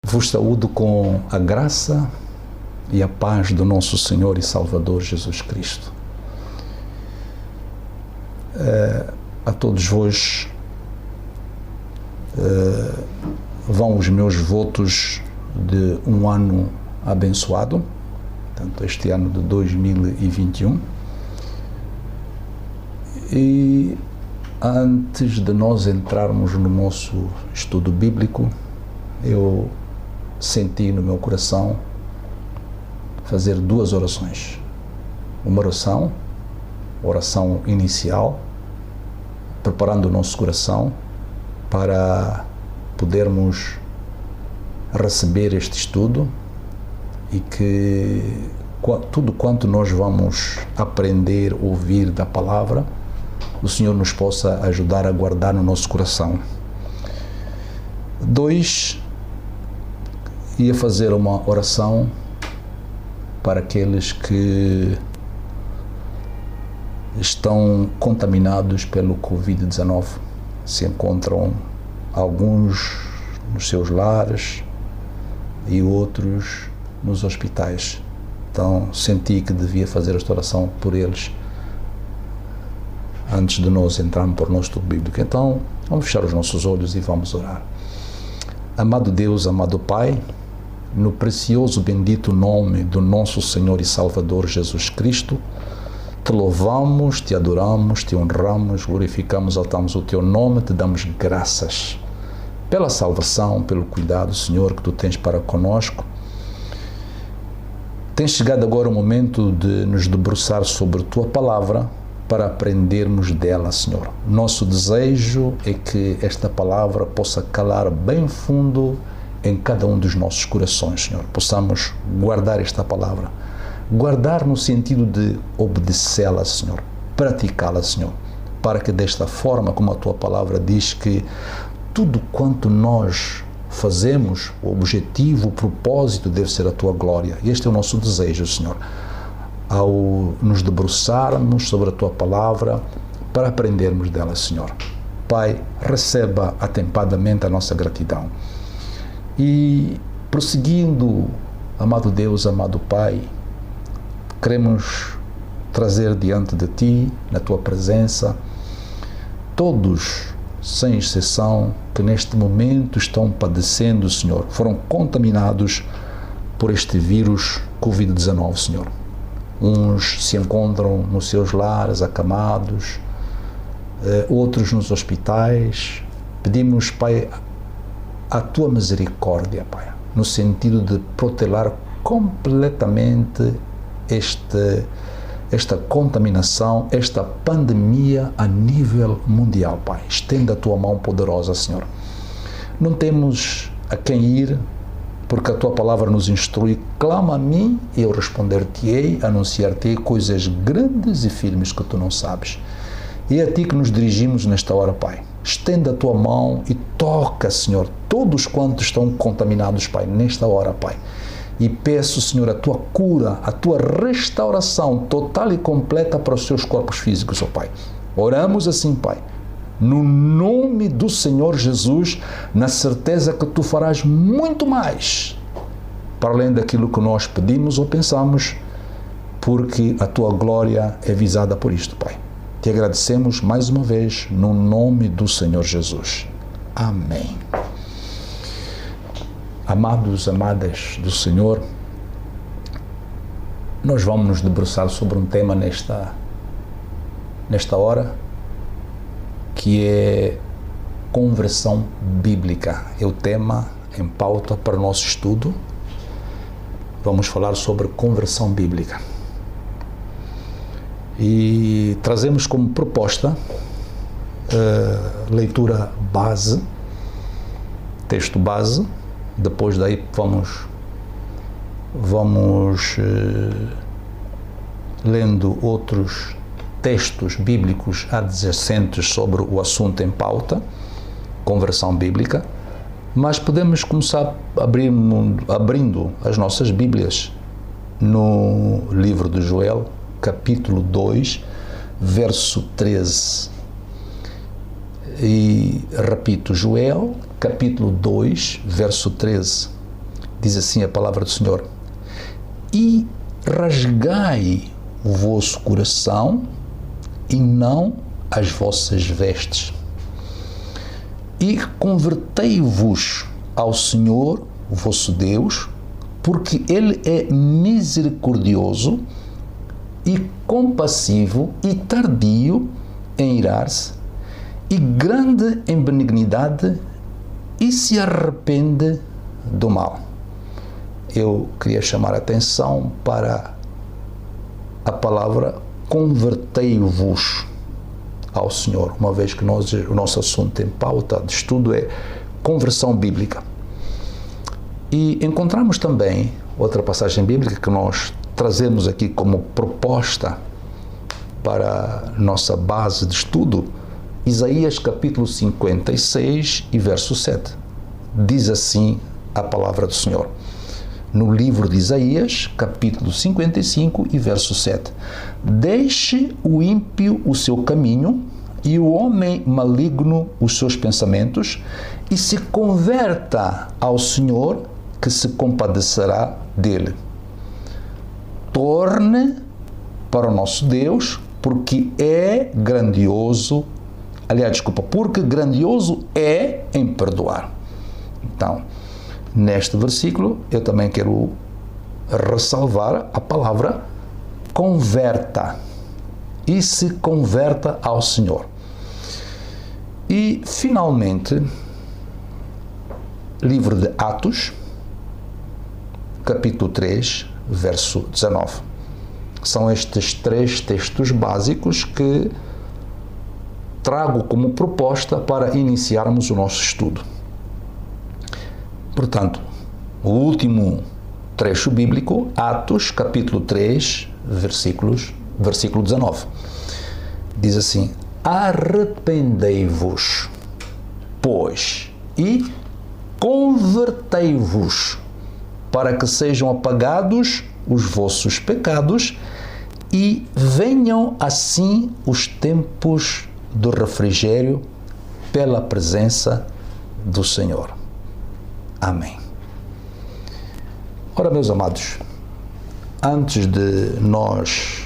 Vos saúdo com a graça e a paz do nosso Senhor e Salvador Jesus Cristo. A todos vós vão os meus votos de um ano abençoado, tanto este ano de 2021. E antes de nós entrarmos no nosso estudo bíblico, eu senti no meu coração fazer duas orações. Uma oração inicial, preparando o nosso coração para podermos receber este estudo e que tudo quanto nós vamos aprender, ouvir da palavra, o Senhor nos possa ajudar a guardar no nosso coração. 2, ia fazer uma oração para aqueles que estão contaminados pelo Covid-19. Se encontram alguns nos seus lares e outros nos hospitais. Então, senti que devia fazer esta oração por eles antes de nós entrarmos para o nosso estudo bíblico. Então, vamos fechar os nossos olhos e vamos orar. Amado Deus, amado Pai, no precioso bendito nome do nosso Senhor e Salvador Jesus Cristo, te louvamos, te adoramos, te honramos, glorificamos, exaltamos o teu nome, te damos graças pela salvação, pelo cuidado, Senhor, que tu tens para conosco. Tem chegado agora o momento de nos debruçar sobre a tua palavra para aprendermos dela, Senhor. Nosso desejo é que esta palavra possa calar bem fundo em cada um dos nossos corações, Senhor. Possamos guardar esta palavra. Guardar no sentido de obedecê-la, Senhor. Praticá-la, Senhor. Para que desta forma, como a tua palavra diz, que tudo quanto nós fazemos, o objetivo, o propósito deve ser a tua glória. E este é o nosso desejo, Senhor. Ao nos debruçarmos sobre a tua palavra, para aprendermos dela, Senhor. Pai, receba atempadamente a nossa gratidão. E prosseguindo, amado Deus, amado Pai, queremos trazer diante de Ti, na Tua presença, todos, sem exceção, que neste momento estão padecendo, Senhor, foram contaminados por este vírus Covid-19, Senhor. Uns se encontram nos seus lares, acamados, outros nos hospitais. Pedimos, Pai, a tua misericórdia, Pai, no sentido de protelar completamente esta contaminação, esta pandemia a nível mundial, Pai. Estenda a tua mão poderosa, Senhor. Não temos a quem ir, porque a tua palavra nos instrui. Clama a mim e eu responder-te-ei, anunciar-te-ei coisas grandes e firmes que tu não sabes. E é a ti que nos dirigimos nesta hora, Pai. Estenda a tua mão e toca, Senhor, todos quantos estão contaminados, Pai, nesta hora, Pai. E peço, Senhor, a tua cura, a tua restauração total e completa para os seus corpos físicos, ó Pai. Oramos assim, Pai, no nome do Senhor Jesus, na certeza que tu farás muito mais, para além daquilo que nós pedimos ou pensamos, porque a tua glória é visada por isto, Pai. Te agradecemos mais uma vez, no nome do Senhor Jesus. Amém. Amados, amadas do Senhor, nós vamos nos debruçar sobre um tema nesta hora, que é conversão bíblica. É o tema em pauta para o nosso estudo. Vamos falar sobre conversão bíblica. E trazemos como proposta leitura base, texto base. Depois daí vamos lendo outros textos bíblicos adjacentes sobre o assunto em pauta, conversão bíblica. Mas podemos começar abrindo as nossas Bíblias no livro de Joel, capítulo 2, verso 13. E repito, Joel, capítulo 2, verso 13. Diz assim a palavra do Senhor: E rasgai o vosso coração e não as vossas vestes, e convertei-vos ao Senhor, o vosso Deus, porque Ele é misericordioso e compassivo e tardio em irar-se, e grande em benignidade, e se arrepende do mal. Eu queria chamar a atenção para a palavra convertei-vos ao Senhor, uma vez que o nosso assunto em pauta de estudo é conversão bíblica. E encontramos também outra passagem bíblica que nós trazemos aqui como proposta para nossa base de estudo, Isaías capítulo 56 e verso 7. Diz assim a palavra do Senhor, no livro de Isaías, capítulo 55 e verso 7. Deixe o ímpio o seu caminho e o homem maligno os seus pensamentos, e se converta ao Senhor, que se compadecerá dele. Torne para o nosso Deus, porque é grandioso, porque grandioso é em perdoar. Então, neste versículo, eu também quero ressalvar a palavra converta, e se converta ao Senhor. E, finalmente, livro de Atos, capítulo 3, verso 19. São estes 3 textos básicos que trago como proposta para iniciarmos o nosso estudo. Portanto, o último trecho bíblico, Atos, capítulo 3, versículo 19. Diz assim: arrependei-vos, pois, e convertei-vos, para que sejam apagados os vossos pecados e venham assim os tempos do refrigério pela presença do Senhor. Amém. Ora, meus amados, antes de nós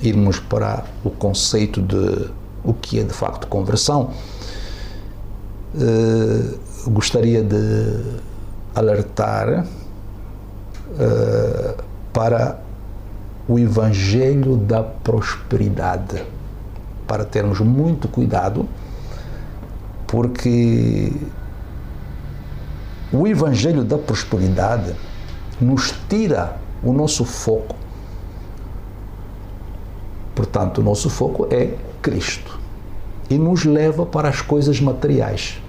irmos para o conceito de o que é de facto conversão, gostaria de alertar para o Evangelho da prosperidade, para termos muito cuidado, porque o Evangelho da prosperidade nos tira o nosso foco. Portanto, o nosso foco é Cristo e nos leva para as coisas materiais.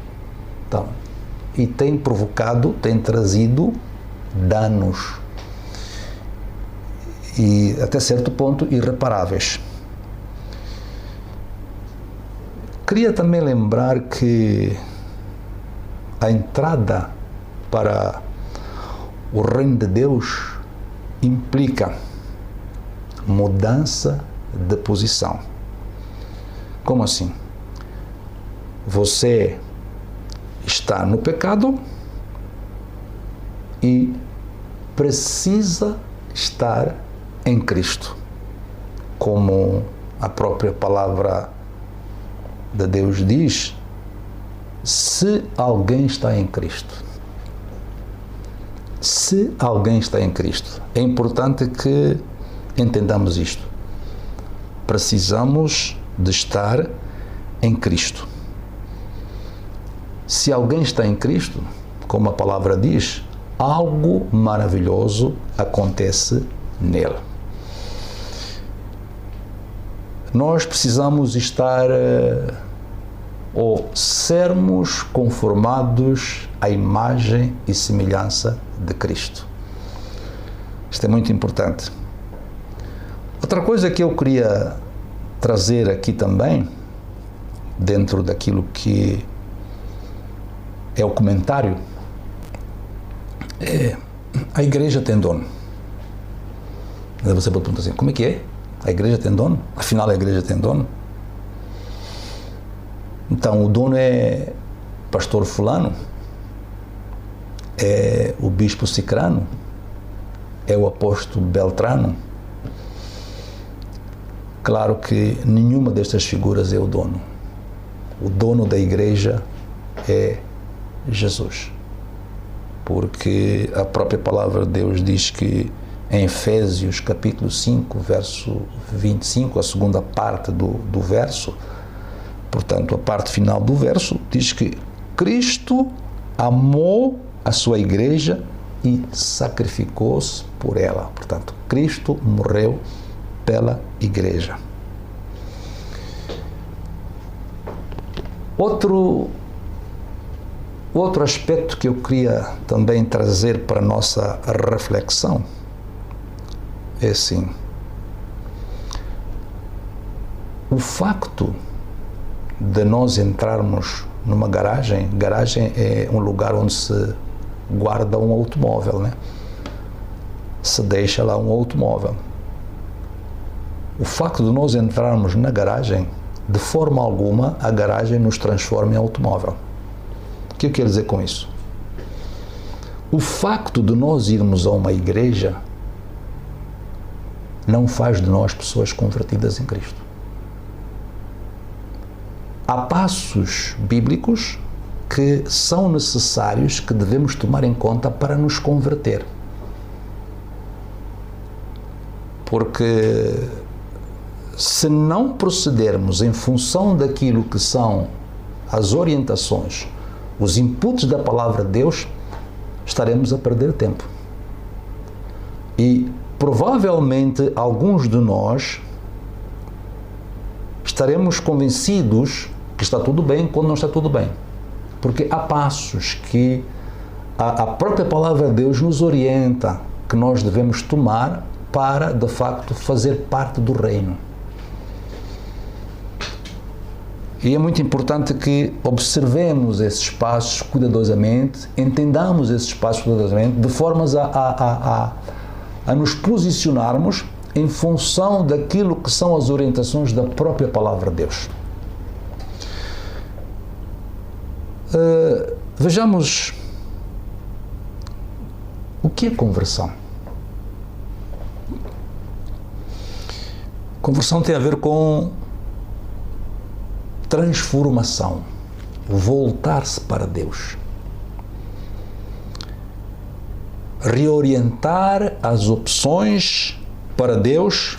Então, e tem trazido danos e, até certo ponto, irreparáveis. Queria também lembrar que a entrada para o reino de Deus implica mudança de posição. Como assim? Você está no pecado e precisa estar em Cristo, como a própria palavra de Deus diz: se alguém está em Cristo. Se alguém está em Cristo. É importante que entendamos isto. Precisamos de estar em Cristo. Se alguém está em Cristo, como a palavra diz, algo maravilhoso acontece nele. Nós precisamos estar ou sermos conformados à imagem e semelhança de Cristo. Isto é muito importante. Outra coisa que eu queria trazer aqui também, dentro daquilo que é o comentário. A igreja tem dono. Você pode perguntar assim, como é que é? A igreja tem dono? Afinal, a igreja tem dono? Então, o dono é pastor fulano, é o bispo cicrano, é o apóstolo Beltrano. Claro que nenhuma destas figuras é o dono. O dono da igreja é Jesus. Porque a própria palavra de Deus diz que em Efésios capítulo 5, verso 25, a segunda parte do verso, portanto, a parte final do verso, diz que Cristo amou a sua igreja e sacrificou-se por ela. Portanto, Cristo morreu pela igreja. Outro aspecto que eu queria também trazer para a nossa reflexão é assim: o facto de nós entrarmos numa garagem é um lugar onde se guarda um automóvel, né? Se deixa lá um automóvel. O facto de nós entrarmos na garagem, de forma alguma, a garagem nos transforma em automóvel. O que eu quero dizer com isso? O facto de nós irmos a uma igreja não faz de nós pessoas convertidas em Cristo. Há passos bíblicos que são necessários, que devemos tomar em conta para nos converter. Porque se não procedermos em função daquilo que são as orientações, os inputs da palavra de Deus, estaremos a perder tempo. E provavelmente alguns de nós estaremos convencidos que está tudo bem quando não está tudo bem. Porque há passos que a própria palavra de Deus nos orienta que nós devemos tomar para, de facto, fazer parte do reino. E é muito importante que observemos esses passos cuidadosamente, entendamos esses passos cuidadosamente, de formas a nos posicionarmos em função daquilo que são as orientações da própria palavra de Deus. Vejamos o que é conversão. Conversão tem a ver com transformação, voltar-se para Deus, reorientar as opções para Deus,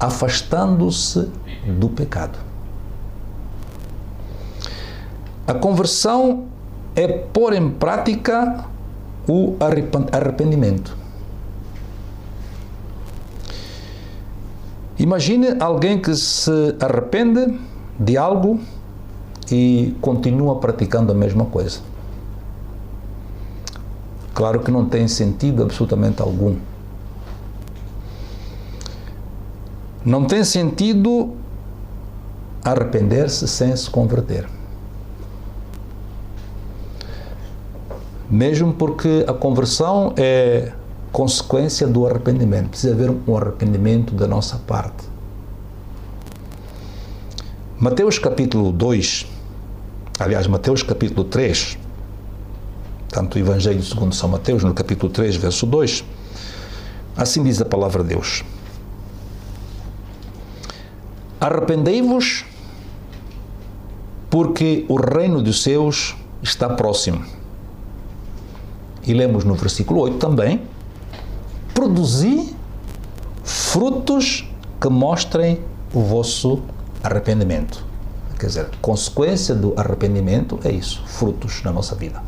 afastando-se do pecado. A conversão é pôr em prática o arrependimento. Imagine alguém que se arrepende de algo e continua praticando a mesma coisa. Claro que não tem sentido absolutamente algum. Não tem sentido arrepender-se sem se converter. Mesmo porque a conversão é consequência do arrependimento. Precisa haver um arrependimento da nossa parte. Mateus capítulo 2, aliás, Mateus capítulo 3, tanto o Evangelho segundo São Mateus, no capítulo 3, verso 2, assim diz a palavra de Deus: arrependei-vos, porque o reino dos céus está próximo. E lemos no versículo 8 também: produzi frutos que mostrem o vosso arrependimento. Quer dizer, consequência do arrependimento é isso, frutos na nossa vida.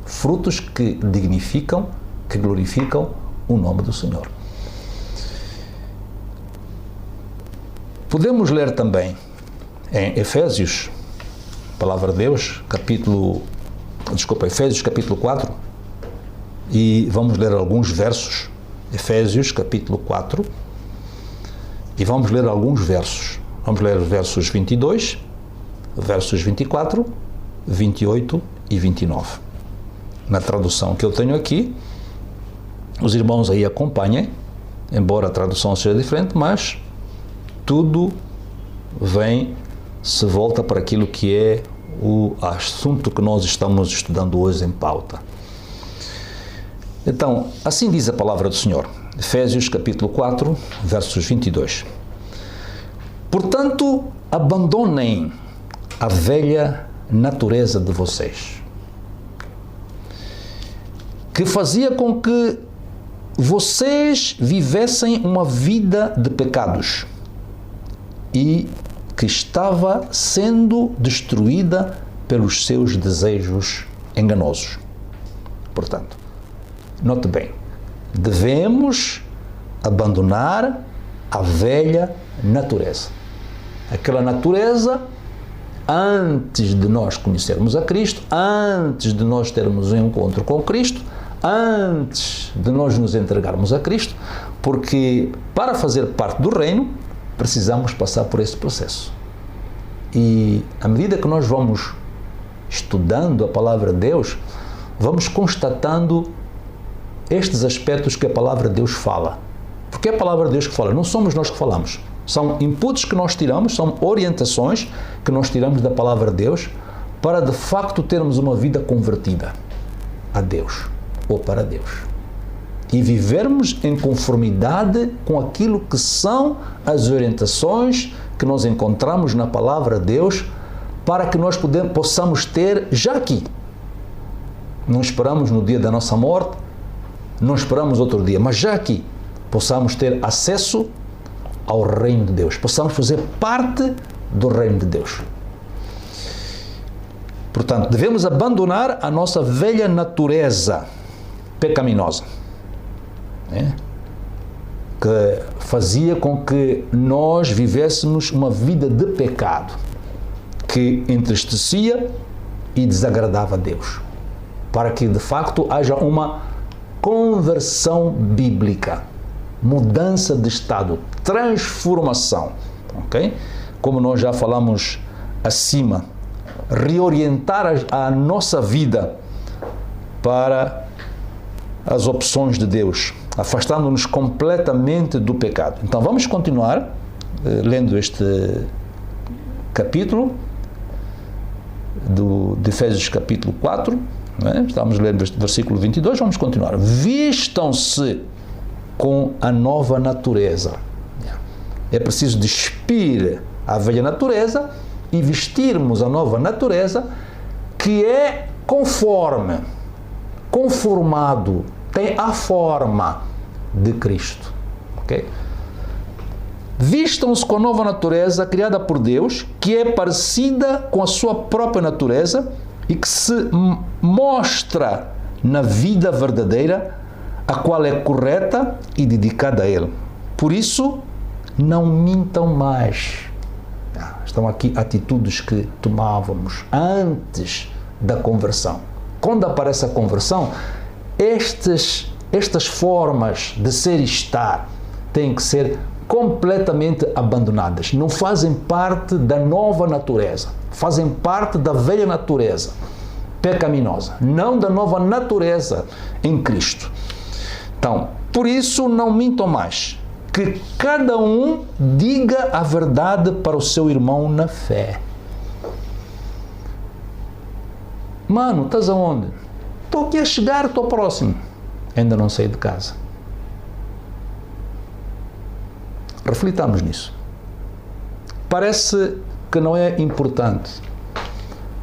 Frutos que dignificam, que glorificam o nome do Senhor. Podemos ler também em Efésios, palavra de Deus, Efésios capítulo 4, e vamos ler alguns versos, Efésios capítulo 4, e vamos ler alguns versos. Vamos ler os versos 22, versos 24, 28 e 29. Na tradução que eu tenho aqui, os irmãos aí acompanhem, embora a tradução seja diferente, mas tudo se volta para aquilo que é o assunto que nós estamos estudando hoje em pauta. Então, assim diz a palavra do Senhor, Efésios capítulo 4, versos 22. Portanto, abandonem a velha natureza de vocês, que fazia com que vocês vivessem uma vida de pecados e que estava sendo destruída pelos seus desejos enganosos. Portanto, note bem, devemos abandonar a velha natureza. Aquela natureza antes de nós conhecermos a Cristo, antes de nós termos um encontro com Cristo, antes de nós nos entregarmos a Cristo, porque para fazer parte do reino, precisamos passar por esse processo. E à medida que nós vamos estudando a palavra de Deus, vamos constatando estes aspectos que a palavra de Deus fala. Porque é a palavra de Deus que fala, não somos nós que falamos. São inputs que nós tiramos, são orientações que nós tiramos da palavra de Deus para de facto termos uma vida convertida a Deus ou para Deus. E vivermos em conformidade com aquilo que são as orientações que nós encontramos na palavra de Deus para que nós possamos ter já aqui. Não esperamos no dia da nossa morte, não esperamos outro dia, mas já aqui possamos ter acesso ao reino de Deus, possamos fazer parte do reino de Deus. Portanto, devemos abandonar a nossa velha natureza pecaminosa, que fazia com que nós vivêssemos uma vida de pecado, que entristecia e desagradava a Deus, para que de facto haja uma conversão bíblica, mudança de estado, transformação, ok? Como nós já falamos acima, reorientar a nossa vida para as opções de Deus, afastando-nos completamente do pecado. Então vamos continuar lendo este capítulo de Efésios capítulo 4, estamos lendo este versículo 22, vamos continuar. Vistam-se com a nova natureza. É preciso despir a velha natureza e vestirmos a nova natureza, que é conformado, tem a forma de Cristo. Okay? Vistam-se com a nova natureza criada por Deus, que é parecida com a sua própria natureza e que se mostra na vida verdadeira, a qual é correta e dedicada a Ele. Por isso, não mintam mais. Estão aqui atitudes que tomávamos antes da conversão. Quando aparece a conversão, estas formas de ser e estar têm que ser completamente abandonadas. Não fazem parte da nova natureza, fazem parte da velha natureza pecaminosa, não da nova natureza em Cristo. Então, por isso não mintam mais, que cada um diga a verdade para o seu irmão na fé. Mano, estás aonde? Estou aqui a chegar, estou próximo. Ainda não saí de casa. Reflitamos nisso. Parece que não é importante,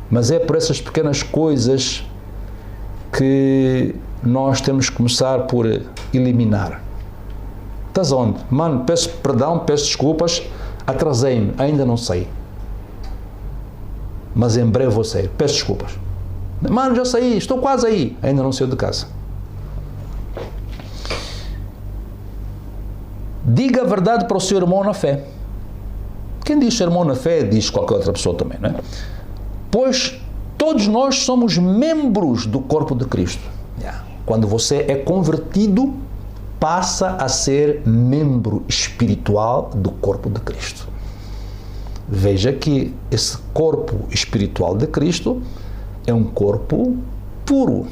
mas é por essas pequenas coisas que nós temos que começar por eliminar. Estás onde? Mano, peço perdão, peço desculpas, atrasei-me, ainda não sei. Mas em breve vou sair, peço desculpas. Mano, já saí, estou quase aí, ainda não saio de casa. Diga a verdade para o seu irmão na fé. Quem diz irmão na fé, diz qualquer outra pessoa também, não é? Pois todos nós somos membros do corpo de Cristo. Quando você é convertido, passa a ser membro espiritual do corpo de Cristo. Veja que esse corpo espiritual de Cristo é um corpo puro.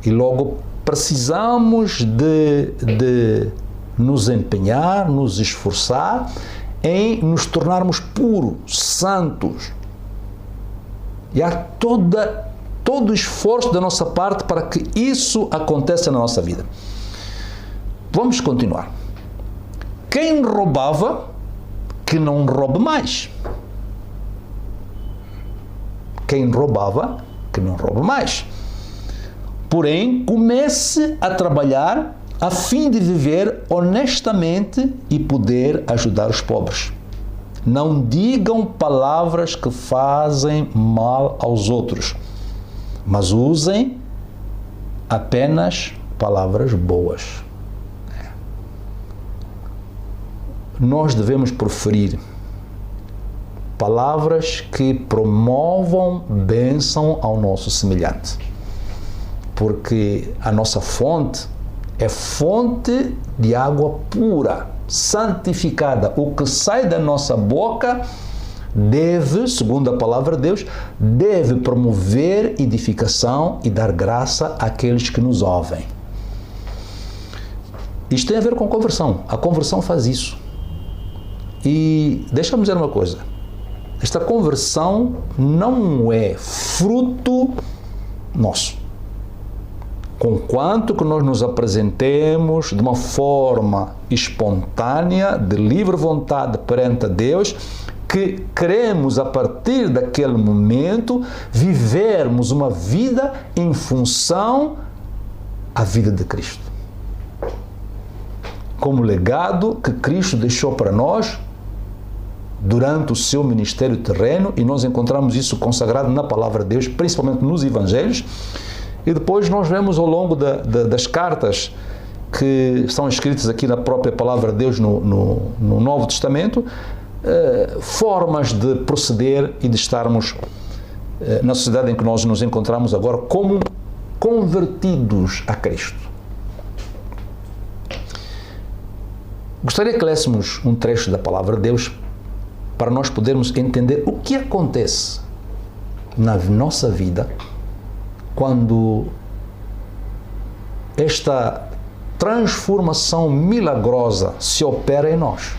E logo precisamos de nos empenhar, nos esforçar em nos tornarmos puros, santos. E há todo o esforço da nossa parte para que isso aconteça na nossa vida. Vamos continuar. Quem roubava, que não roube mais. Quem roubava, que não roube mais. Porém, comece a trabalhar a fim de viver honestamente e poder ajudar os pobres. Não digam palavras que fazem mal aos outros, mas usem apenas palavras boas. Nós devemos proferir palavras que promovam bênção ao nosso semelhante, porque a nossa fonte é fonte de água pura, santificada. O que sai da nossa boca deve, segundo a palavra de Deus, deve promover edificação e dar graça àqueles que nos ouvem. Isto tem a ver com conversão. A conversão faz isso. E deixa-me dizer uma coisa. Esta conversão não é fruto nosso. Conquanto que nós nos apresentemos de uma forma espontânea, de livre vontade perante a Deus, que queremos a partir daquele momento vivermos uma vida em função à vida de Cristo. Como legado que Cristo deixou para nós durante o seu ministério terreno, e nós encontramos isso consagrado na palavra de Deus, principalmente nos evangelhos. E depois nós vemos ao longo das cartas que estão escritas aqui na própria palavra de Deus no Novo Testamento, formas de proceder e de estarmos na sociedade em que nós nos encontramos agora como convertidos a Cristo. Gostaria que lêssemos um trecho da palavra de Deus para nós podermos entender o que acontece na nossa vida quando esta transformação milagrosa se opera em nós.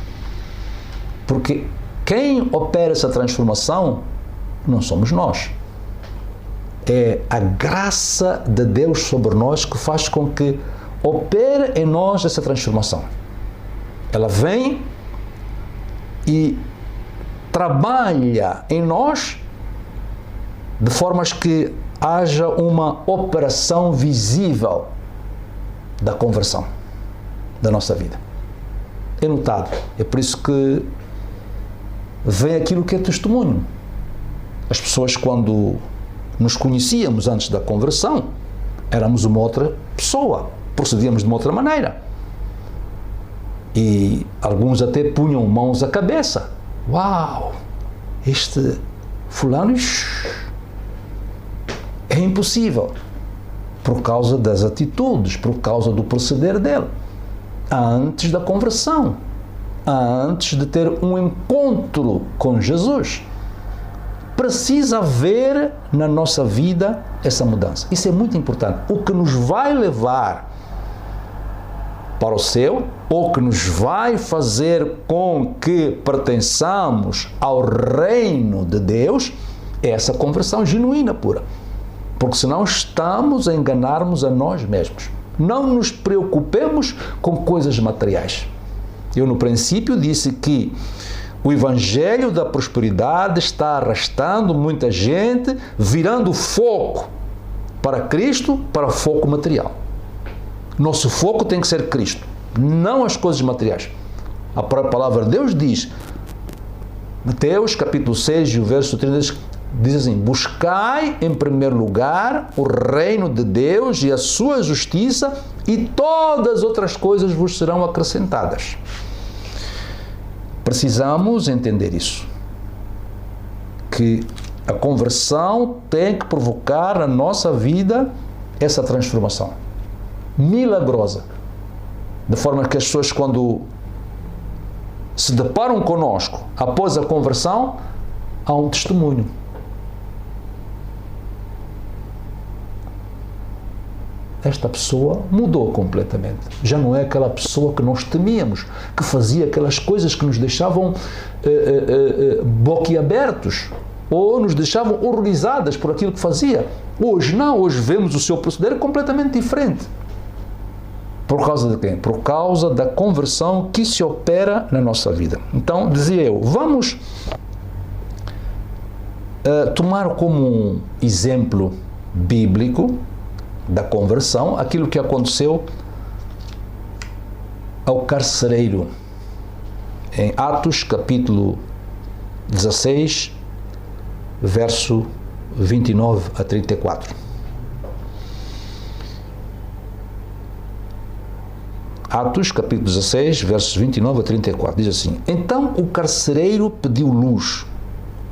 Porque quem opera essa transformação não somos nós. É a graça de Deus sobre nós que faz com que opere em nós essa transformação. Ela vem e trabalha em nós de formas que haja uma operação visível da conversão da nossa vida. É notado. É por isso que vem aquilo que é testemunho. As pessoas, quando nos conhecíamos antes da conversão, éramos uma outra pessoa, procedíamos de uma outra maneira. E alguns até punham mãos à cabeça. Uau! Este fulano é impossível, por causa das atitudes, por causa do proceder dele. Antes da conversão, antes de ter um encontro com Jesus, precisa haver na nossa vida essa mudança. Isso é muito importante. O que nos vai levar para o céu, ou que nos vai fazer com que pertençamos ao reino de Deus, é essa conversão genuína, pura. Porque senão estamos a enganarmos a nós mesmos. Não nos preocupemos com coisas materiais. Eu no princípio disse que o evangelho da prosperidade está arrastando muita gente, virando o foco para Cristo, para o foco material. Nosso foco tem que ser Cristo, não as coisas materiais. A própria palavra de Deus diz, Mateus capítulo 6, verso 30, diz assim: buscai em primeiro lugar o reino de Deus e a sua justiça, e todas as outras coisas vos serão acrescentadas. Precisamos entender isso, que a conversão tem que provocar na nossa vida essa transformação milagrosa, de forma que as pessoas, quando se deparam conosco após a conversão, há um testemunho. esta pessoa mudou completamente. Já não é aquela pessoa que nós temíamos, que fazia aquelas coisas que nos deixavam boquiabertos ou nos deixavam horrorizadas por aquilo que fazia. Hoje não, hoje vemos o seu proceder completamente diferente. Por causa de quem? Por causa da conversão que se opera na nossa vida. Então, dizia eu, vamos tomar como exemplo bíblico da conversão aquilo que aconteceu ao carcereiro em Atos capítulo 16, verso 29 a 34. Atos capítulo 16, versos 29 a 34, diz assim: Então o carcereiro pediu luz,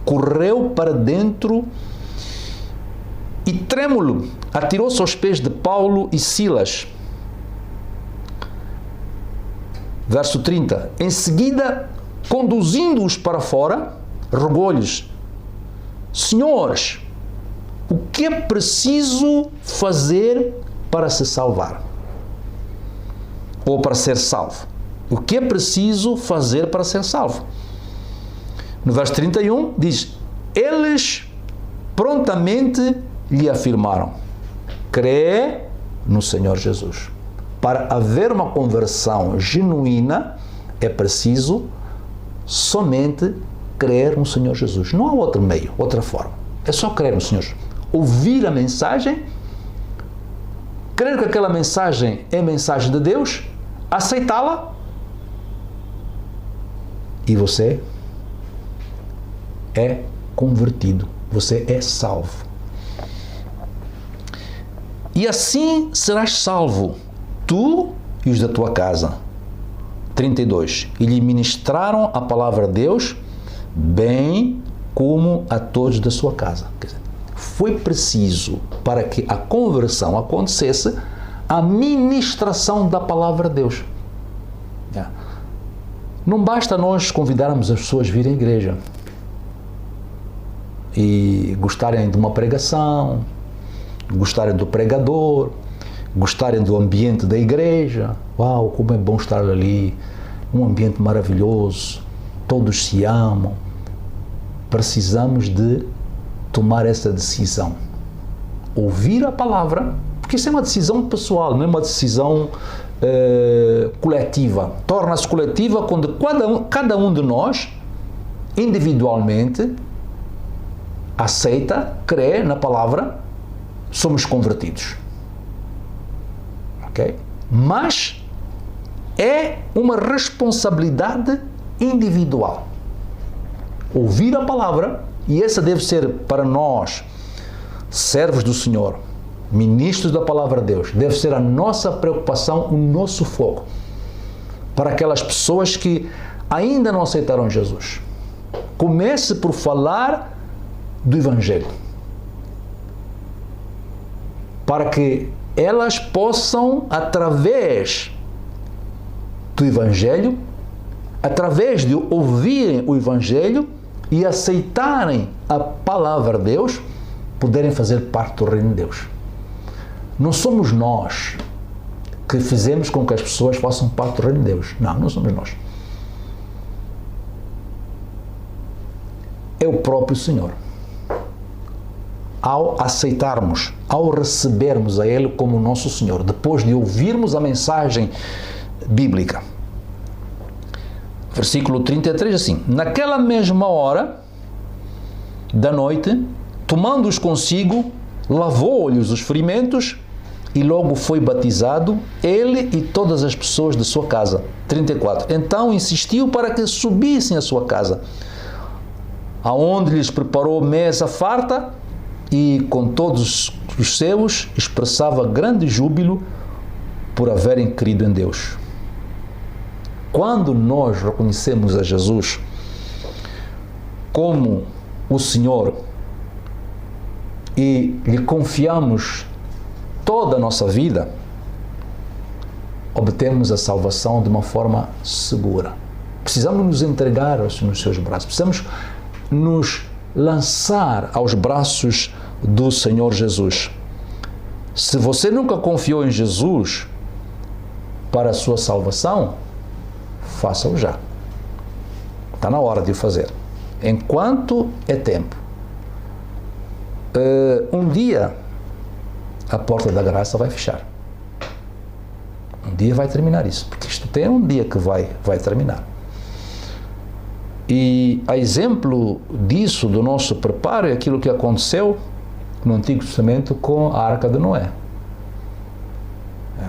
correu para dentro e, trêmulo, atirou-se aos pés de Paulo e Silas. Verso 30. Em seguida, conduzindo-os para fora, rogou-lhes: Senhores, o que é preciso fazer para se salvar? Ou para ser salvo? O que é preciso fazer para ser salvo? No verso 31 diz: Eles prontamente lhe afirmaram: crê no Senhor Jesus. Para haver uma conversão genuína, é preciso somente crer no Senhor Jesus. Não há outro meio, outra forma. É só crer no Senhor Jesus. Ouvir a mensagem, crer que aquela mensagem é a mensagem de Deus, aceitá-la, e você é convertido, você é salvo. E assim serás salvo, tu e os da tua casa. 32. E lhe ministraram a palavra de Deus, bem como a todos da sua casa. Quer dizer, foi preciso, para que a conversão acontecesse, a ministração da palavra de Deus. Não basta nós convidarmos as pessoas a vir à igreja e gostarem de uma pregação, gostarem do pregador, gostarem do ambiente da igreja. Uau, como é bom estar ali, um ambiente maravilhoso, todos se amam. Precisamos de tomar essa decisão, ouvir a palavra, porque isso é uma decisão pessoal, não é uma decisão coletiva. Torna-se coletiva quando cada um de nós, individualmente, aceita, crê na palavra, somos convertidos. Ok? Mas é uma responsabilidade individual. Ouvir a palavra, e essa deve ser para nós, servos do Senhor, ministros da palavra de Deus, deve ser a nossa preocupação, o nosso foco, para aquelas pessoas que ainda não aceitaram Jesus. Comece por falar do Evangelho, para que elas possam, através do Evangelho, através de ouvirem o Evangelho e aceitarem a palavra de Deus, poderem fazer parte do reino de Deus. Não somos nós que fizemos com que as pessoas façam parte do reino de Deus. Não, não somos nós. É o próprio Senhor. Ao aceitarmos, ao recebermos a Ele como nosso Senhor, depois de ouvirmos a mensagem bíblica. Versículo 33, assim: Naquela mesma hora da noite, tomando-os consigo, lavou-lhes os ferimentos e logo foi batizado, ele e todas as pessoas de sua casa. 34. Então insistiu para que subissem à sua casa, aonde lhes preparou mesa farta, e com todos os seus expressava grande júbilo por haverem crido em Deus. Quando nós reconhecemos a Jesus como o Senhor e lhe confiamos toda a nossa vida, obtemos a salvação de uma forma segura. Precisamos nos entregar nos seus braços, precisamos nos lançar aos braços do Senhor Jesus. Se você nunca confiou em Jesus para a sua salvação, faça-o já. Está na hora de o fazer. Enquanto é tempo. Um dia a porta da graça vai fechar. Um dia vai terminar isso, porque isto tem um dia que vai terminar. E a exemplo disso, do nosso preparo, é aquilo que aconteceu no Antigo Testamento com a Arca de Noé.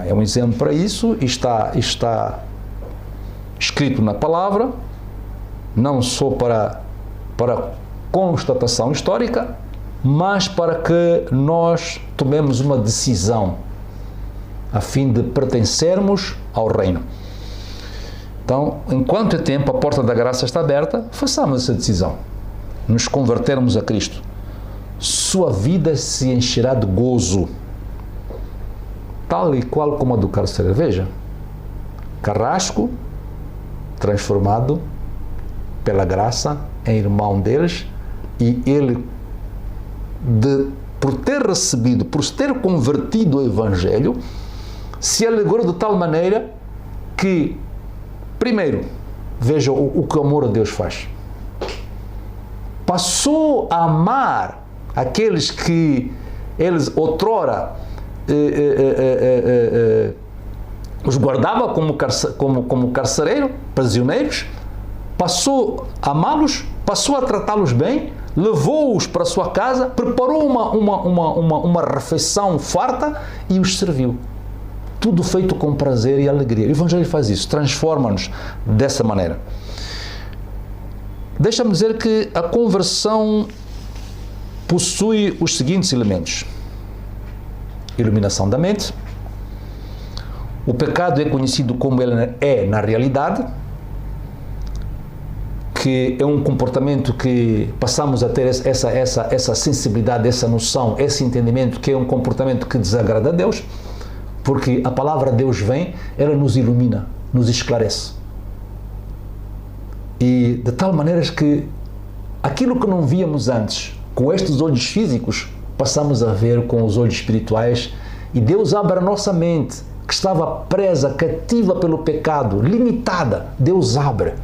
É um exemplo para isso, e está escrito na palavra, não só para constatação histórica, mas para que nós tomemos uma decisão a fim de pertencermos ao reino. Então, enquanto é tempo, a porta da graça está aberta, façamos essa decisão, nos convertermos a Cristo. Sua vida se encherá de gozo, tal e qual como a do carcereiro. Veja, carrasco transformado pela graça em irmão deles, e ele, por ter recebido, por ter convertido o Evangelho, se alegrou de tal maneira que, primeiro, veja o que o amor a Deus faz. Passou a amar aqueles que eles outrora os guardava como carcereiro, prisioneiros, passou a amá-los, passou a tratá-los bem, levou-os para a sua casa, preparou uma refeição farta e os serviu. Tudo feito com prazer e alegria. O Evangelho faz isso, transforma-nos dessa maneira. Deixa-me dizer que a conversão possui os seguintes elementos: iluminação da mente. O pecado é conhecido como ele é na realidade, que é um comportamento que passamos a ter essa sensibilidade, essa noção, esse entendimento, que é um comportamento que desagrada a Deus, porque a palavra de Deus vem, ela nos ilumina, nos esclarece. E de tal maneira que aquilo que não víamos antes, com estes olhos físicos, passamos a ver com os olhos espirituais, e Deus abre a nossa mente, que estava presa, cativa pelo pecado, limitada. Deus abre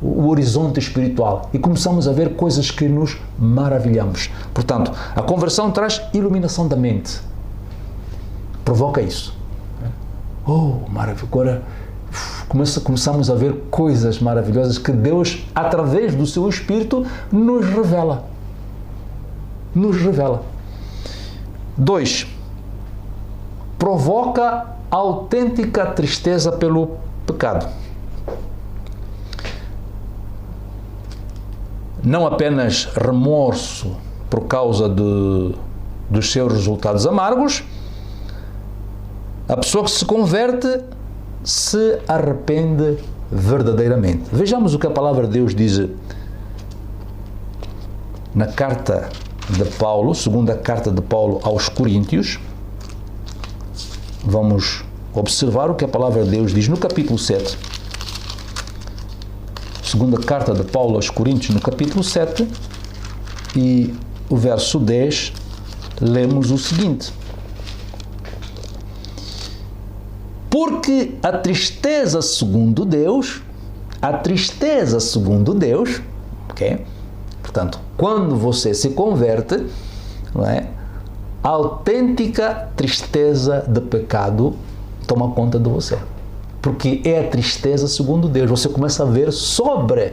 o horizonte espiritual e começamos a ver coisas que nos maravilhamos. Portanto, a conversão traz iluminação da mente. Provoca isso. Maravilha. Agora começamos a ver coisas maravilhosas que Deus, através do seu Espírito, nos revela. Nos revela. 2. Provoca autêntica tristeza pelo pecado. Não apenas remorso por causa dos seus resultados amargos, a pessoa que se converte se arrepende verdadeiramente. Vejamos o que a palavra de Deus diz na carta de Paulo, segunda carta de Paulo aos Coríntios. Vamos observar o que a palavra de Deus diz no capítulo 7. Segunda carta de Paulo aos Coríntios, no capítulo 7, e o verso 10, lemos o seguinte: porque a tristeza segundo Deus, ok? Portanto, quando você se converte, não é? A autêntica tristeza de pecado toma conta de você. Porque é a tristeza segundo Deus. Você começa a ver sobre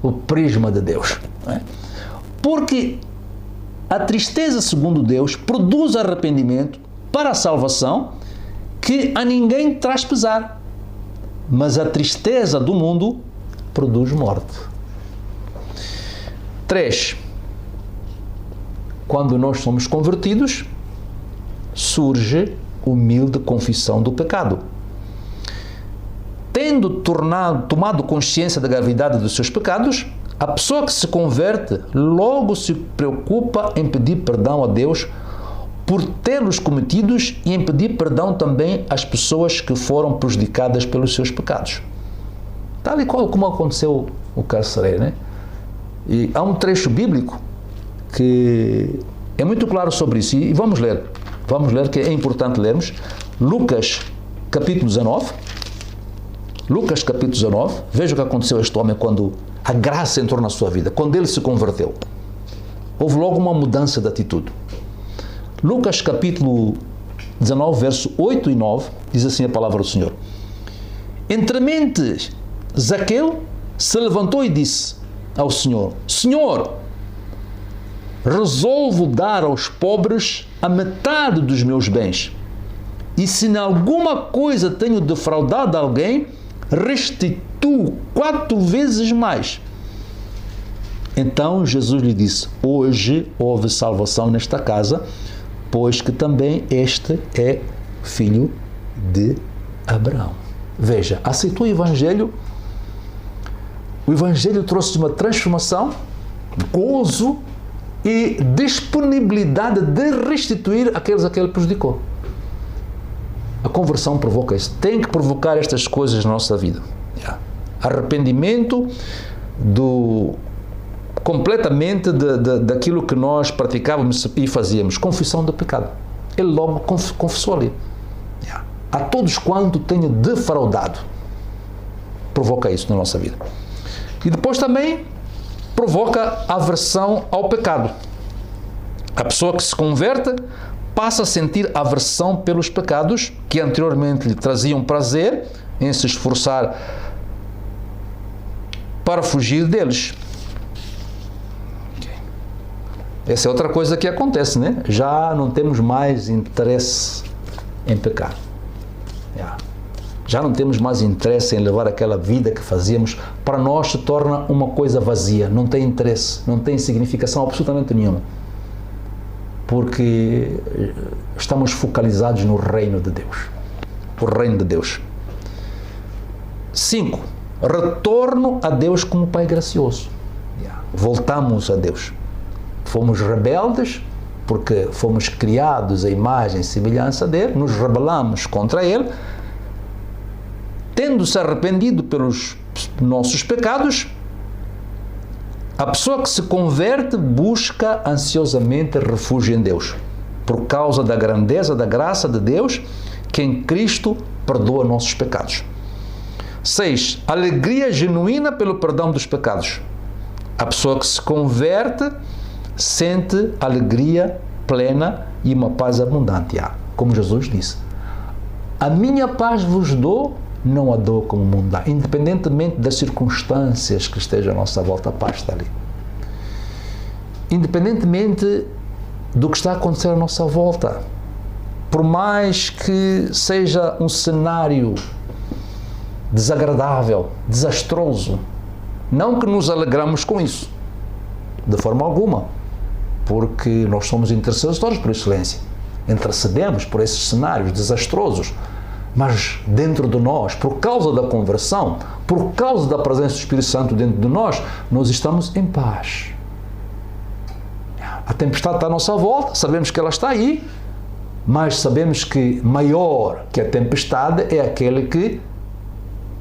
o prisma de Deus. Não é? Porque a tristeza segundo Deus produz arrependimento para a salvação, que a ninguém traz pesar. Mas a tristeza do mundo produz morte. 3. Quando nós somos convertidos, surge humilde confissão do pecado. Tendo tomado consciência da gravidade dos seus pecados, a pessoa que se converte logo se preocupa em pedir perdão a Deus por tê-los cometidos e em pedir perdão também às pessoas que foram prejudicadas pelos seus pecados. Tal e qual como aconteceu o carcereiro, né? E há um trecho bíblico que é muito claro sobre isso, e vamos ler. Vamos ler, que é importante lermos. Lucas, capítulo 19. Lucas, capítulo 19. Veja o que aconteceu a este homem quando a graça entrou na sua vida, quando ele se converteu. Houve logo uma mudança de atitude. Lucas, capítulo 19, verso 8 e 9, diz assim a palavra do Senhor. Entremente, Zaqueu se levantou e disse ao Senhor: Senhor, resolvo dar aos pobres a metade dos meus bens, e se em alguma coisa tenho defraudado alguém, restituo 4 vezes mais. Então Jesus lhe disse: hoje houve salvação nesta casa, pois que também este é filho de Abraão. Veja, aceitou o Evangelho trouxe uma transformação, gozo e disponibilidade de restituir aqueles a que ele prejudicou. A conversão provoca isso. Tem que provocar estas coisas na nossa vida. Arrependimento completamente daquilo que nós praticávamos e fazíamos. Confissão do pecado. Ele logo confessou ali. A todos quanto tenho defraudado. Provoca isso na nossa vida. E depois também provoca aversão ao pecado. A pessoa que se converte passa a sentir aversão pelos pecados que anteriormente lhe traziam prazer em se esforçar para fugir deles. Essa é outra coisa que acontece, né? Já não temos mais interesse em pecar. Já não temos mais interesse em levar aquela vida que fazíamos. Para nós se torna uma coisa vazia, não tem interesse, não tem significação absolutamente nenhuma. Porque estamos focalizados no reino de Deus. O reino de Deus. 5. Retorno a Deus como Pai gracioso. Voltamos a Deus. Fomos rebeldes, porque fomos criados à imagem e semelhança dele, nos rebelamos contra ele, tendo-se arrependido pelos nossos pecados, a pessoa que se converte busca ansiosamente refúgio em Deus, por causa da grandeza da graça de Deus, que em Cristo perdoa nossos pecados. 6. Alegria genuína pelo perdão dos pecados. A pessoa que se converte sente alegria plena e uma paz abundante. Como Jesus disse: a minha paz vos dou, não a dou como o mundo dá. Independentemente das circunstâncias que estejam à nossa volta, a paz está ali. Independentemente do que está a acontecer à nossa volta, por mais que seja um cenário desagradável, desastroso, não que nos alegramos com isso, de forma alguma, porque nós somos intercessores por excelência, intercedemos por esses cenários desastrosos, mas dentro de nós, por causa da conversão, por causa da presença do Espírito Santo dentro de nós, nós estamos em paz. A tempestade está à nossa volta, sabemos que ela está aí, mas sabemos que maior que a tempestade é aquele que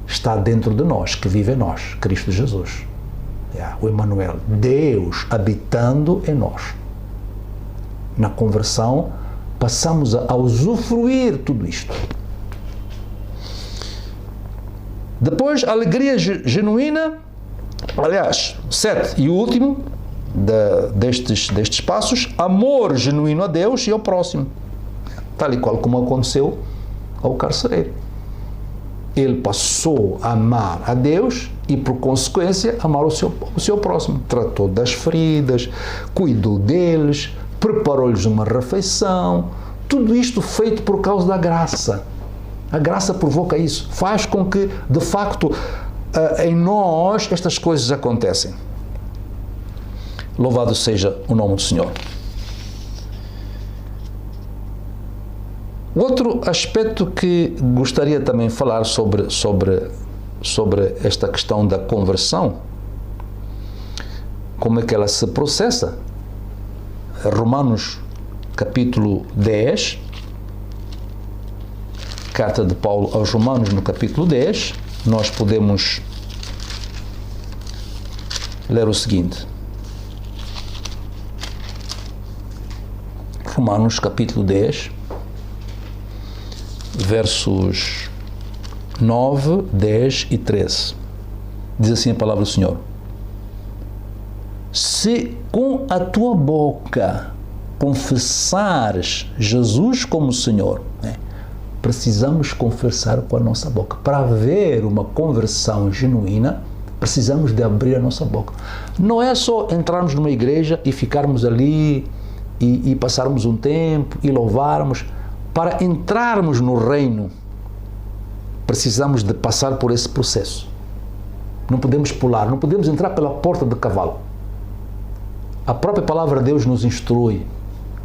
está dentro de nós, que vive em nós, Cristo Jesus. O Emmanuel, Deus habitando em nós. Na conversão, passamos a usufruir tudo isto. Depois, alegria genuína, aliás, 7, e o último destes passos, amor genuíno a Deus e ao próximo, tal e qual como aconteceu ao carcereiro. Ele passou a amar a Deus e, por consequência, amar o seu próximo. Tratou das feridas, cuidou deles, preparou-lhes uma refeição, tudo isto feito por causa da graça. A graça provoca isso, faz com que, de facto, em nós estas coisas acontecem. Louvado seja o nome do Senhor. Outro aspecto que gostaria também de falar sobre esta questão da conversão, como é que ela se processa. Romanos capítulo 10, carta de Paulo aos Romanos no capítulo 10, nós podemos ler o seguinte. Romanos capítulo 10, versos 9, 10 e 13. Diz assim a palavra do Senhor: se com a tua boca confessares Jesus como Senhor, precisamos confessar com a nossa boca. Para haver uma conversão genuína, precisamos de abrir a nossa boca. Não é só entrarmos numa igreja e ficarmos ali e passarmos um tempo e louvarmos. Para entrarmos no reino, precisamos de passar por esse processo. Não podemos pular, não podemos entrar pela porta de cavalo. A própria palavra de Deus nos instrui.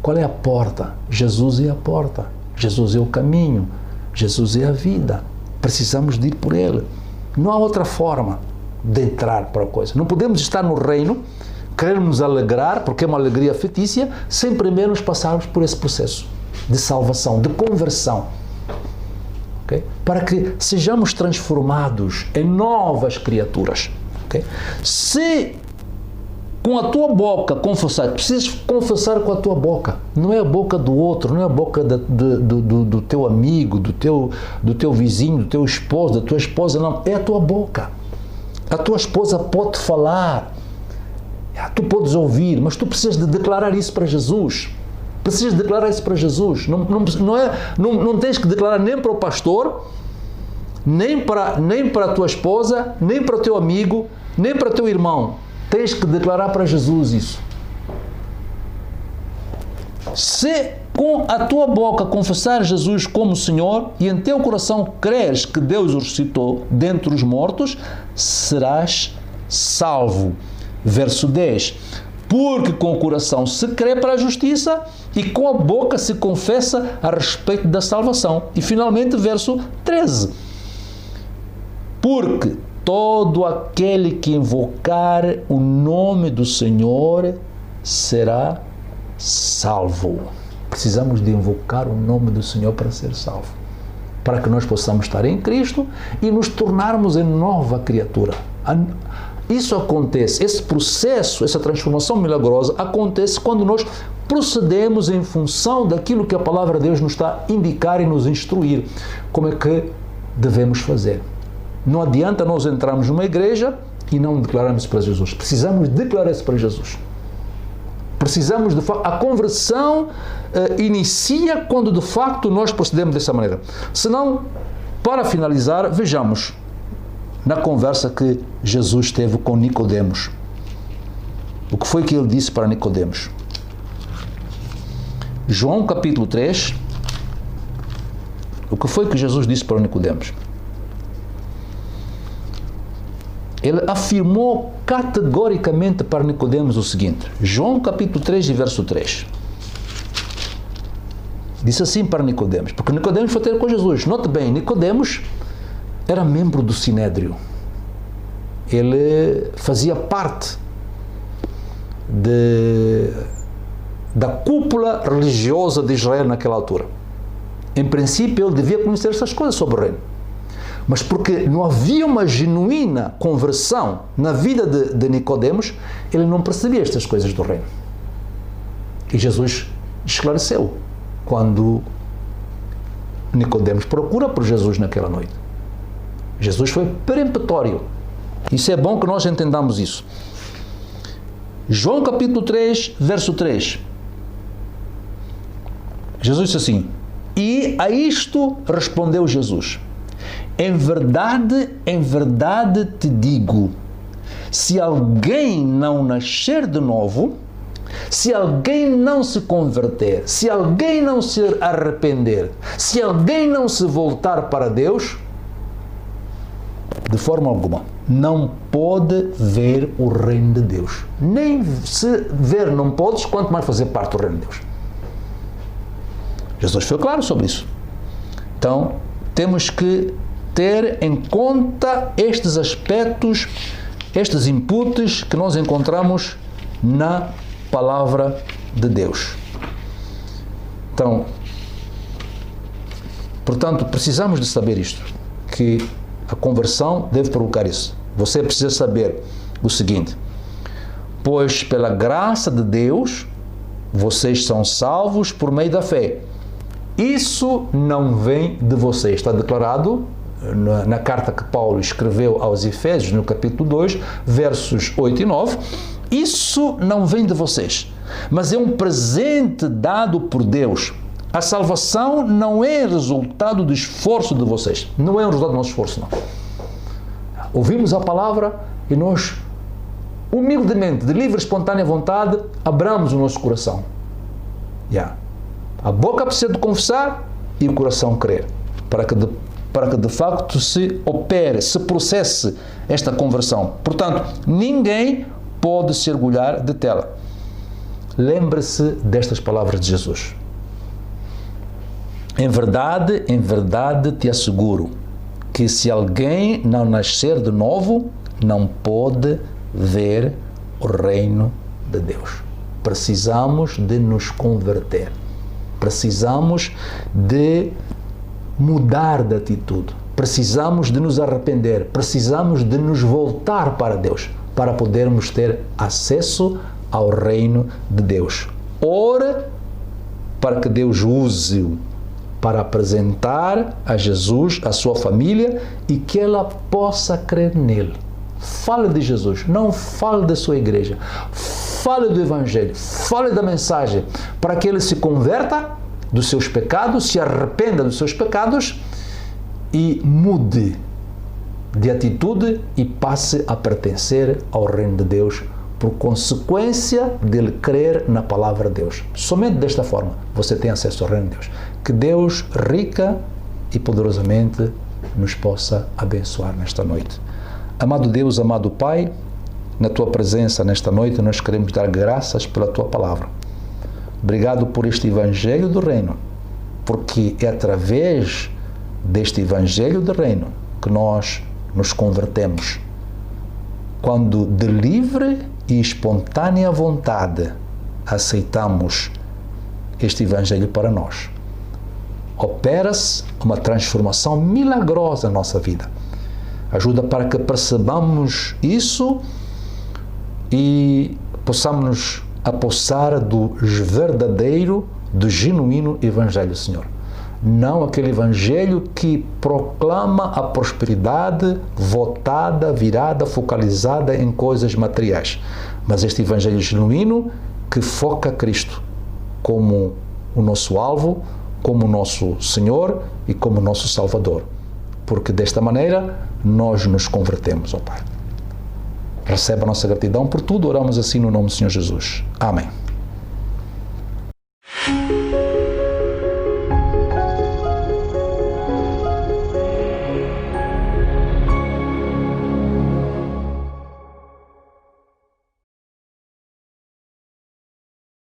Qual é a porta? Jesus é a porta. Jesus é o caminho. Jesus é a vida. Precisamos de ir por Ele. Não há outra forma de entrar para a coisa. Não podemos estar no reino, querermos nos alegrar, porque é uma alegria fictícia, sem primeiro nos passarmos por esse processo de salvação, de conversão. Okay? Para que sejamos transformados em novas criaturas. Okay? Se com a tua boca confessar, precisas confessar com a tua boca, não é a boca do outro, não é a boca do teu amigo, do teu vizinho, do teu esposo, da tua esposa, não, é a tua boca. A tua esposa pode falar, tu podes ouvir, mas tu precisas de declarar isso para Jesus. Precisas declarar isso para Jesus. Não tens que declarar nem para o pastor, nem para a tua esposa, nem para o teu amigo, nem para o teu irmão. Tens que declarar para Jesus isso. Se com a tua boca confessar Jesus como Senhor e em teu coração creres que Deus o ressuscitou dentre os mortos, serás salvo. Verso 10. Porque com o coração se crê para a justiça e com a boca se confessa a respeito da salvação. E finalmente, verso 13. Porque todo aquele que invocar o nome do Senhor será salvo. Precisamos de invocar o nome do Senhor para ser salvo. Para que nós possamos estar em Cristo e nos tornarmos em nova criatura. Isso acontece, esse processo, essa transformação milagrosa acontece quando nós procedemos em função daquilo que a palavra de Deus nos está a indicar e nos instruir. Como é que devemos fazer? Não adianta nós entrarmos numa igreja e não declararmos para Jesus. Precisamos declarar isso para Jesus. Precisamos, de facto, a conversão inicia quando, de facto, nós procedemos dessa maneira. Senão, para finalizar, vejamos na conversa que Jesus teve com Nicodemos. O que foi que ele disse para Nicodemos? João capítulo 3. O que foi que Jesus disse para Nicodemos? Ele afirmou categoricamente para Nicodemos o seguinte. João capítulo 3 e verso 3. Disse assim para Nicodemos, porque Nicodemos foi ter com Jesus. Note bem, Nicodemos era membro do Sinédrio. Ele fazia parte da cúpula religiosa de Israel naquela altura. Em princípio, ele devia conhecer essas coisas sobre o reino. Mas porque não havia uma genuína conversão na vida de Nicodemos, ele não percebia estas coisas do reino. E Jesus esclareceu quando Nicodemos procura por Jesus naquela noite. Jesus foi peremptório. Isso é bom que nós entendamos isso. João capítulo 3, verso 3. Jesus disse assim: e a isto respondeu Jesus: em verdade te digo, se alguém não nascer de novo, se alguém não se converter, se alguém não se arrepender, se alguém não se voltar para Deus, de forma alguma, não pode ver o reino de Deus. Nem se ver não podes, quanto mais fazer parte do reino de Deus. Jesus foi claro sobre isso. Então, temos que ter em conta estes aspectos, estes inputs que nós encontramos na palavra de Deus. Então, portanto, precisamos de saber isto, que a conversão deve provocar isso. Você precisa saber o seguinte: pois pela graça de Deus, vocês são salvos por meio da fé. Isso não vem de vocês. Está declarado na carta que Paulo escreveu aos Efésios, no capítulo 2, versos 8 e 9. Isso não vem de vocês, mas é um presente dado por Deus. A salvação não é resultado do esforço de vocês. Não é o resultado do nosso esforço, não. Ouvimos a palavra e nós, humildemente, de livre e espontânea vontade, abramos o nosso coração. A boca precisa de confessar e o coração crer, para que de facto se opere, se processe esta conversão. Portanto, ninguém pode se orgulhar de tê-la. Lembre-se destas palavras de Jesus. Em verdade te asseguro que se alguém não nascer de novo, não pode ver o reino de Deus. Precisamos de nos converter. Precisamos de mudar de atitude. Precisamos de nos arrepender. Precisamos de nos voltar para Deus, para podermos ter acesso ao reino de Deus. Ore para que Deus use-o para apresentar a Jesus, a sua família, e que ela possa crer nele. Fale de Jesus, não fale da sua igreja. Fale do Evangelho, fale da mensagem, para que ele se converta dos seus pecados, se arrependa dos seus pecados e mude de atitude e passe a pertencer ao reino de Deus por consequência dele crer na palavra de Deus. Somente desta forma você tem acesso ao reino de Deus. Que Deus rica e poderosamente nos possa abençoar nesta noite. Amado Deus, amado Pai, na Tua presença nesta noite nós queremos dar graças pela Tua palavra. Obrigado por este Evangelho do Reino, porque é através deste Evangelho do Reino que nós nos convertemos. Quando de livre e espontânea vontade aceitamos este Evangelho para nós, opera-se uma transformação milagrosa na nossa vida. Ajuda para que percebamos isso e possamos nos apossar do verdadeiro, do genuíno Evangelho, Senhor. Não aquele Evangelho que proclama a prosperidade voltada, virada, focalizada em coisas materiais, mas este Evangelho genuíno que foca Cristo como o nosso alvo, como o nosso Senhor e como o nosso Salvador. Porque desta maneira nós nos convertemos, ó Pai. Receba a nossa gratidão por tudo, oramos assim no nome do Senhor Jesus. Amém.